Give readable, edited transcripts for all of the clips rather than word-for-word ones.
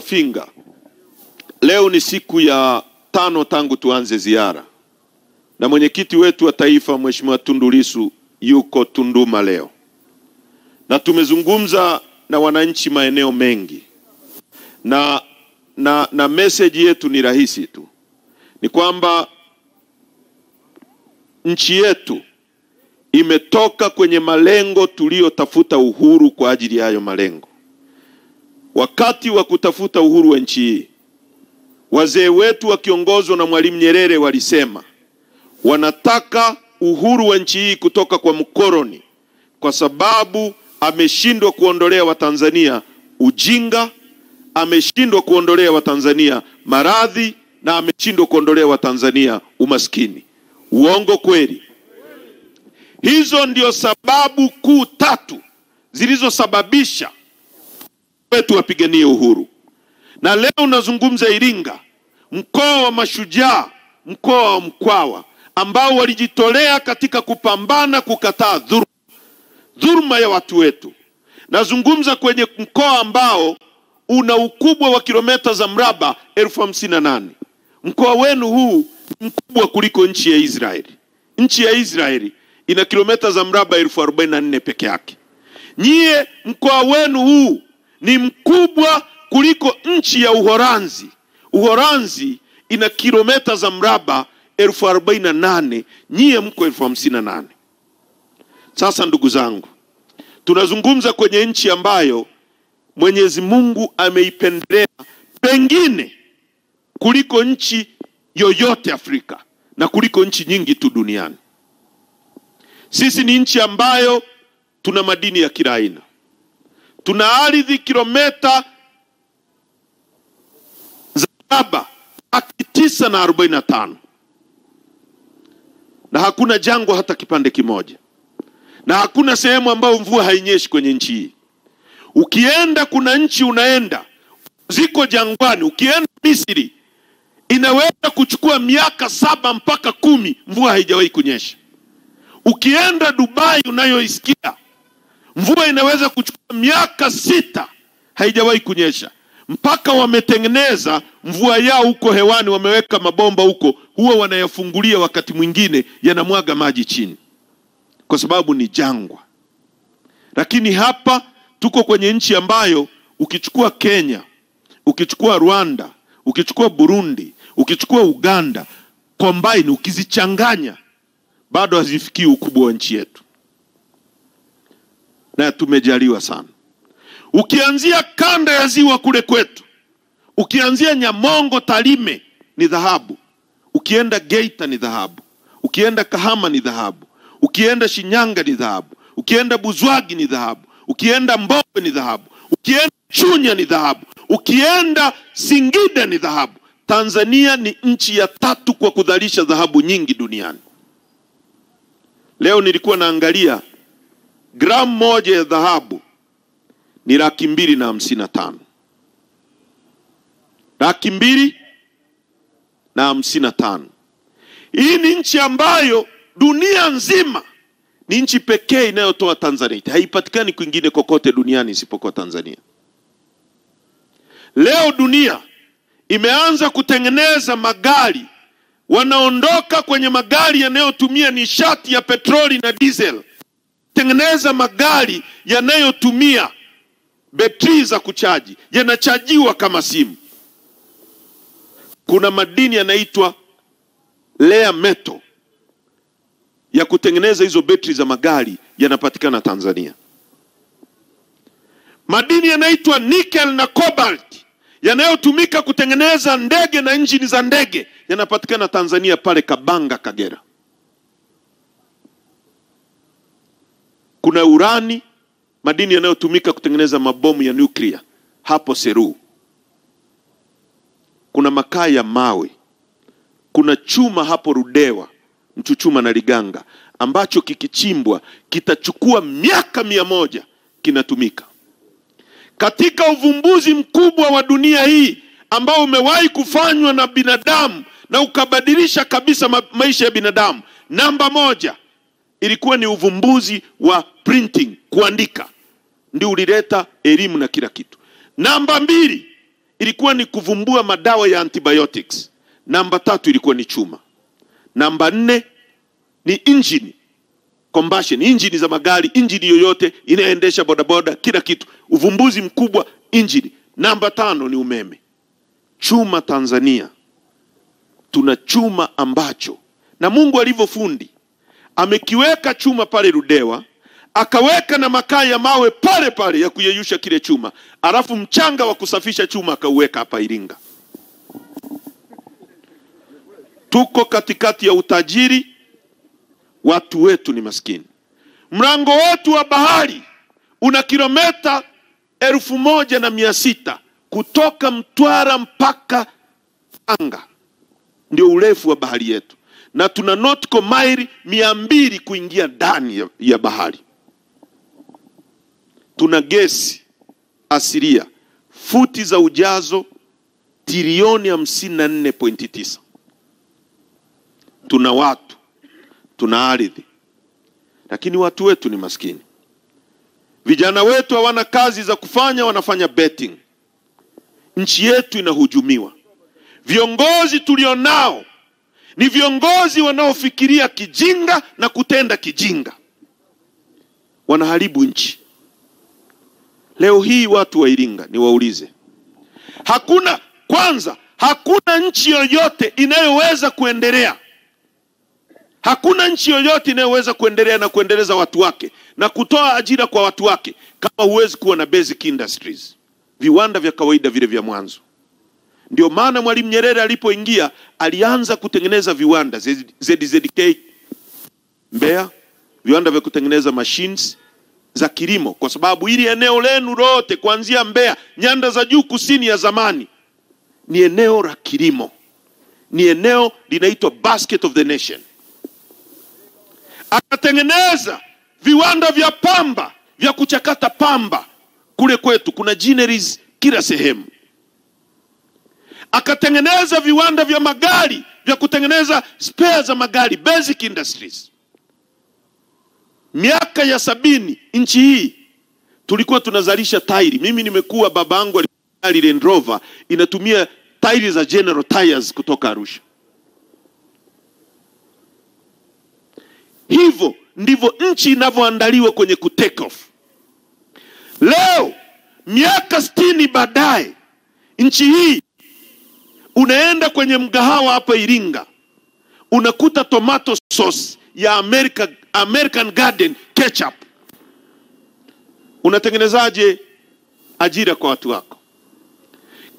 Mafinga, leo ni siku ya 5 tangu tuanze ziara. Na mwenyekiti wetu wa taifa Mheshimiwa Tundu Lissu yuko Tunduma leo. Na tumezungumza na wananchi maeneo mengi. Na message yetu ni rahisi tu. Ni kwamba nchi yetu imetoka kwenye malengo tuliyotafuta uhuru kwa ajili ya hayo malengo. Wakati wa kutafuta uhuru wa nchi hii, wazee wetu wakiongozwa na Mwalimu Nyerere walisema wanataka uhuru wa nchi hii kutoka kwa mkoloni, kwa sababu ameshindwa kuondolea Watanzania ujinga, ameshindwa kuondolea Watanzania maradhi, na ameshindwa kuondolea Watanzania umaskini. Uongo kweli? Hizo ndio sababu kuu 3 zilizosababisha wetu wapiganie uhuru. Na leo nazungumza Iringa, mkoa wa mashujaa, mkoa wa Mkwawa, ambao walijitolea katika kupambana kukataa dhuluma ya watu wetu. Nazungumza kwenye mkoa ambao una ukubwa wa kilomita za mraba 58,000. Mkoa wenu huu ni mkubwa kuliko nchi ya Israeli. Nchi ya Israeli ina kilomita za mraba 44,000 peke yake. Nyie mkoa wenu huu ni mkubwa kuliko nchi ya Uholanzi. Uholanzi ina kilomita za mraba 48,000, nyie mko 58,000. Sasa ndugu zangu, tunazungumza kwenye nchi ambayo Mwenyezi Mungu ameipendelea pengine kuliko nchi yoyote Afrika na kuliko nchi nyingi tu duniani. Sisi ni nchi ambayo tuna madini ya kila aina. Tuna ardhi kilomita za mraba 945. Na hakuna jangwa hata kipande kimoja. Na hakuna sehemu ambayo mvua hainyeshi kwenye nchi hii. Ukienda kuna nchi unaenda ziko jangwani, ukienda Misri inaweza kuchukua miaka 7 mpaka 10 mvua haijawahi kunyesha. Ukienda Dubai unayoisikia, mvua inaweza kuchukua miaka 6 haijawahi kunyesha. Mpaka wametengeneza mvua yao huko hewani, wameweka mabomba huko, huwa wanayafungulia wakati mwingine yanamwaga maji chini, kwa sababu ni jangwa. Lakini hapa tuko kwenye nchi ambayo ukichukua Kenya, ukichukua Rwanda, ukichukua Burundi, ukichukua Uganda, combine ukizichanganya, bado hazifikii ukubwa wa nchi yetu. Na tumejaliwa sana. Ukianzia kanda ya ziwa kule kwetu, ukianzia Nyamongo, Tarime ni dhahabu. Ukienda Geita ni dhahabu. Ukienda Kahama ni dhahabu. Ukienda Shinyanga ni dhahabu. Ukienda Buzwagi ni dhahabu. Ukienda Mbowe ni dhahabu. Ukienda Chunya ni dhahabu. Ukienda Singida ni dhahabu. Tanzania ni nchi ya 3 kwa kuzalisha dhahabu nyingi duniani. Leo nilikuwa naangalia gramu moja ya dhahabu ni 255. 255. Hii ni nchi ambayo dunia nzima ni nchi pekee inayotoa Tanzanite. Haipatikani kwingine kokote duniani isipokuwa Tanzania. Leo dunia imeanza kutengeneza magari. Wanaondoka kwenye magari yanayotumia nishati ya petroli na diesel, tengeneza magari yanayotumia betri za kuchaji, yanachajiwa kama simu. Kuna madini yanaitwa rare metal ya kutengeneza hizo betri za magari, yanapatikana Tanzania. Madini yanaitwa nickel na cobalt yanayotumika kutengeneza ndege na injini za ndege, yanapatikana Tanzania pale Kabanga, Kagera. Kuna urani, madini yanayotumika kutengeneza mabomu ya nuclear, hapo Seru. Kuna makaa ya mawe. Kuna chuma hapo Rudewa, Mchuchuma na Liganga, ambacho kikichimbwa kitachukua miaka 100 kinatumika. Katika uvumbuzi mkubwa wa dunia hii ambao umewahi kufanywa na binadamu na ukabadilisha kabisa maisha ya binadamu, namba 1 ilikuwa ni uvumbuzi wa printing, kuandika. Ndio ulileta elimu na kila kitu. Namba 2 ilikuwa ni kuvumbua madawa ya antibiotics. Namba 3 ilikuwa ni chuma. Namba 4 ni engine combustion, engine za magari, engine yoyote inaendesha bodaboda, kila kitu. Uvumbuzi mkubwa engine. Namba 5 ni umeme. Chuma Tanzania, tuna chuma ambacho na Mungu alivyofundi amekiweka chuma pale Ludewa, akaweka na makaa ya mawe pale pale ya kuyeyusha kile chuma, alafu mchanga wa kusafisha chuma akauweka hapa Iringa. Tuko katikati ya utajiri, watu wetu ni maskini. Mlango wetu wa bahari una kilomita 1600 kutoka Mtwara mpaka Tanga, ndio urefu wa bahari yetu, na tuna nautical mile 200 kuingia ndani ya bahari. Tuna gesi asilia futi za ujazo trilioni 54.9. Tuna watu, tuna ardhi, lakini watu wetu ni maskini. Vijana wetu hawana kazi za kufanya, wanafanya betting. Nchi yetu inahujumiwa. Viongozi tulionao ni viongozi wanaofikiria kijinga na kutenda kijinga. Wanaharibu nchi. Leo hii watu wa Iringa niwaulize, hakuna nchi yoyote inayoweza kuendelea. Hakuna nchi yoyote inayoweza kuendelea na kuendeleza watu wake na kutoa ajira kwa watu wake kama huwezi kuwa na basic industries, viwanda vya kawaida vile vya mwanzo. Ndio maana Mwalimu Nyerere alipoingia alianza kutengeneza viwanda ZZK Mbeya, viwanda vya kutengeneza machines za kilimo, kwa sababu hili eneo lenu lote kuanzia Mbeya, nyanda za juu kusini ya zamani, ni eneo la kilimo, ni eneo linaitwa basket of the nation. Akatengeneza viwanda vya pamba, vya kuchakata pamba. Kule kwetu kuna gineries kila sehemu. Akatengeneza viwanda vya magari, vya kutengeneza spare za magari, basic industries. Miaka ya 70 nchi hii tulikuwa tunazalisha tairi. Mimi nimekuwa, babangu alikuwa Land Rover inatumia tairi za General Tires kutoka Arusha. Hivyo ndivyo nchi inavyoandaliwa kwenye kutake off. Leo miaka 60 baadaye, nchi hii unaenda kwenye mgahawa hapa Iringa, unakuta tomato sauce ya American Garden ketchup. Unatengenezaje ajira kwa watu wako?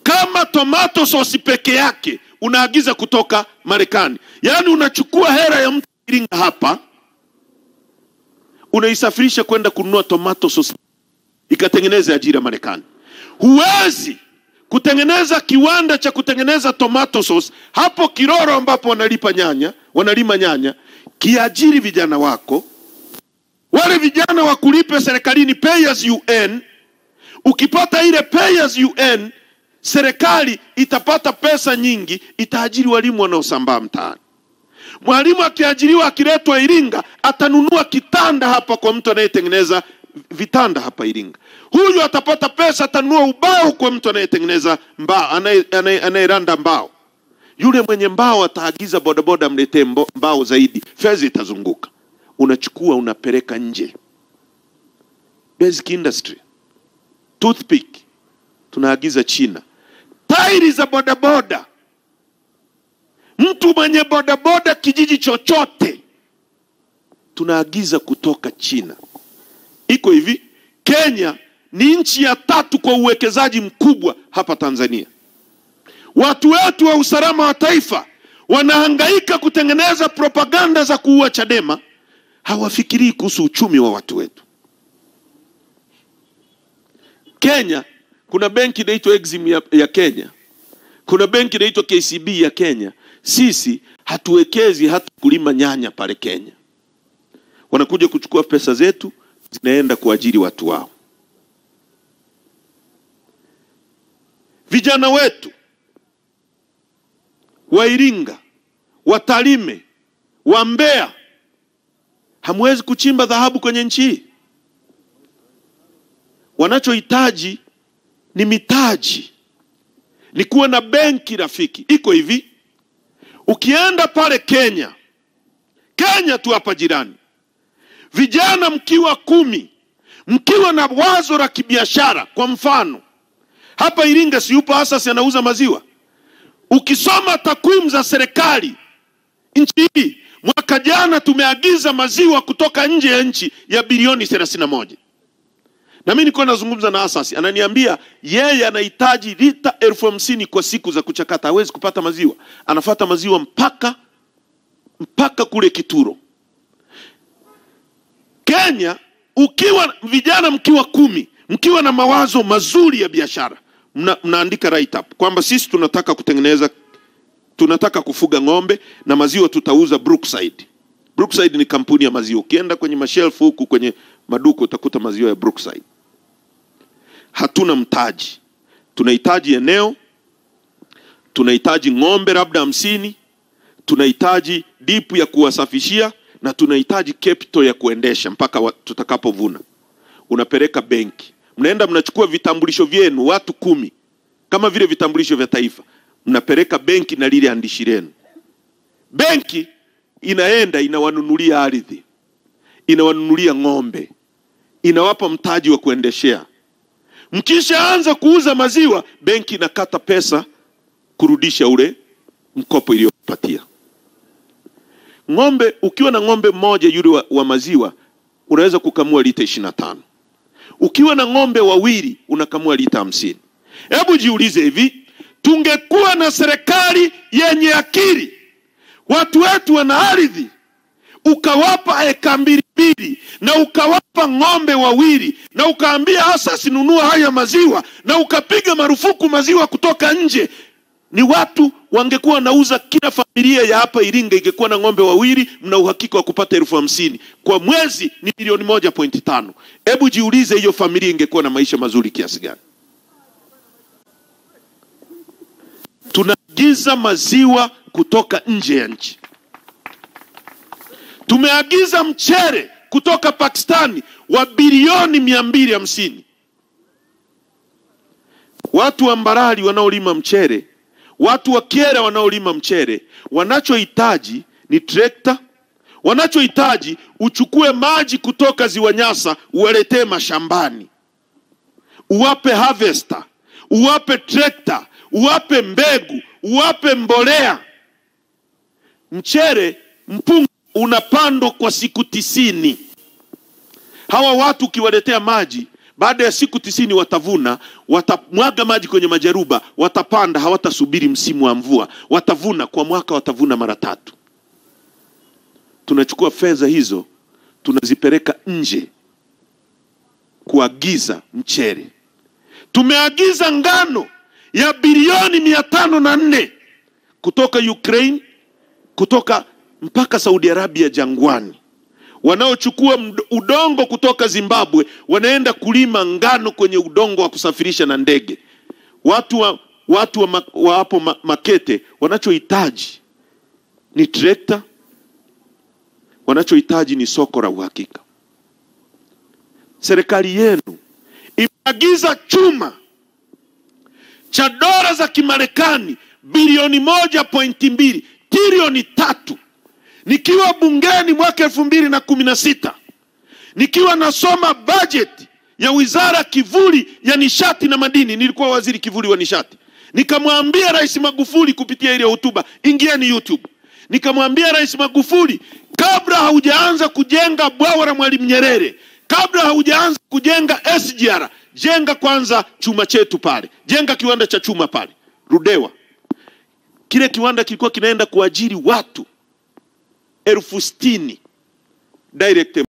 Kama tomato sauce peke yake unaagiza kutoka Marekani, yani unachukua hela ya mtu Iringa hapa, unaisafirisha kwenda kununua tomato sauce ikatengeneza ajira Marekani. Huwezi kutengeneza kiwanda cha kutengeneza tomato sauce hapo Kiroro ambapo wanalima nyanya, kiajiri vijana wako, wale vijana wakulipe serikalini pay as you earn. Ukipata ile pay as you earn, serikali itapata pesa nyingi, itaajiri walimu wanaosambaa mtaani. Mwalimu akiajiriwa akiletwa Iringa, atanunua kitanda hapa kwa mtu anayetengeneza vitanda hapa Iringa. Huyu atapata pesa, atanunua ubao kwa mtu anayetengeneza mbao, anayeranda mbao. Yule mwenye mbao ataagiza bodaboda mletee mbao zaidi, fedha itazunguka. Unachukua unapeleka nje. Basic industry. Toothpick tunaagiza China. Tairi za bodaboda, mtu mwenye bodaboda kijiji chochote tunaagiza kutoka China. Iko hivi, Kenya ni nchi ya 3 kwa uwekezaji mkubwa hapa Tanzania. Watu wetu wa usalama wa taifa wanahangaika kutengeneza propaganda za kuua Chadema, hawafikirii kuhusu uchumi wa watu wetu. Kenya kuna benki inaitwa Exim ya Kenya, kuna benki inaitwa KCB ya Kenya. Sisi hatuwekezi hata kulima nyanya pale Kenya. Wanakuja kuchukua pesa zetu, zinaenda kuajiri watu wao. Vijana wetu wa Iringa, wa Tarime, wa Mbeya, hamwezi kuchimba dhahabu kwenye nchi hii. Wanachohitaji ni mitaji. ni kuwa na benki rafiki. Iko hivi, ukienda pale Kenya tu hapa jirani, vijana mkiwa 10, mkiwa na wazo la kibiashara, kwa mfano hapa Iringa si yupo Asasi anauza maziwa. Ukisoma takwimu za serikali nchi hii, mwaka jana tumeagiza maziwa kutoka nje ya nchi ya bilioni 31. Na mimi niko nazungumza na Asasi, ananiambia yeye anahitaji lita 50,000 kwa siku za kuchakata, hawezi kupata maziwa. Anafuata maziwa mpaka kule Kituro. Kenya, ukiwa vijana mkiwa 10, mkiwa na mawazo mazuri ya biashara, mnaandika write up kwamba sisi tunataka kufuga ng'ombe na maziwa tutauza Brookside. Brookside ni kampuni ya maziwa. Ukienda kwenye mashelfu huku kwenye maduka utakuta maziwa ya Brookside. Hatuna mtaji. Tunahitaji eneo, tunahitaji ng'ombe labda 50, tunahitaji dipu ya kuwasafishia, na tunahitaji capital ya kuendesha mpaka tutakapovuna. Unapeleka benki. Mnaenda mnachukua vitambulisho vyenu watu 10 kama vile vitambulisho vya taifa. Mnapeleka benki na lile andishi lenu. Benki inaenda inawanunulia ardhi, inawanunulia ng'ombe, inawapa mtaji wa kuendeshea. Mkishaanza kuuza maziwa, benki inakata pesa kurudisha ule mkopo iliyopatia. Ng'ombe, ukiwa na ng'ombe mmoja yule wa maziwa, unaweza kukamua lita 25. Ukiwa na ng'ombe wawili unakamua lita 50. Hebu jiulize hivi, tungekuwa na serikali yenye akili, watu wetu wana ardhi, ukawapa eka 2 na ukawapa ng'ombe 2 na ukaambia Asasi nunua haya maziwa, na ukapiga marufuku maziwa kutoka nje, ni watu wangekuwa wanauza. Kila familia ya hapa Iringa ingekuwa na ng'ombe 2, mna uhakika wa kupata 50,000 kwa mwezi, ni milioni 1.5. Hebu jiulize hiyo familia ingekuwa na maisha mazuri kiasi gani? Tunaagiza maziwa kutoka nje ya nchi. Tumeagiza mchere kutoka Pakistani wa bilioni 250. Watu wa Mbarali wanaolima mchere, watu wa Kyela wanaolima mchere, wanachohitaji ni trekta. Wanachohitaji uchukue maji kutoka Ziwa Nyasa uwaletee mashambani. Uwape harvester, uwape trekta, uwape mbegu, uwape mbolea. Mchere mpunga unapandwa kwa siku 90. Hawa watu ukiwaletea maji, baada ya siku 90 watavuna, watamwaga maji kwenye majaruba, watapanda, hawatasubiri msimu wa mvua, watavuna kwa mwaka, watavuna mara 3. Tunachukua fedha hizo tunazipeleka nje kuagiza mchere. Tumeagiza ngano ya bilioni 504 kutoka Ukraine, kutoka mpaka Saudi Arabia jangwani. Wanaochukua udongo kutoka Zimbabwe wanaenda kulima ngano kwenye udongo wa kusafirisha na ndege. Watu wa hapo Makete wanachohitaji ni trekta, wanachohitaji ni soko la uhakika. Serikali yenu imeagiza chuma cha dola za Kimarekani bilioni 1.2, trilioni 3. Nikiwa bungeni mwaka 2016, nikiwa nasoma budget ya wizara kivuli ya nishati na madini, nilikuwa waziri kivuli wa nishati. Nikamwambia Rais Magufuli kupitia ile hotuba, ingieni YouTube. Nikamwambia Rais Magufuli, kabla haujaanza kujenga bwawa la Mwalimu Nyerere, kabla haujaanza kujenga SGR, jenga kwanza chuma chetu pale. Jenga kiwanda cha chuma pale Rudewa. Kile kiwanda kilikuwa kinaenda kuajiri watu 60,000 direct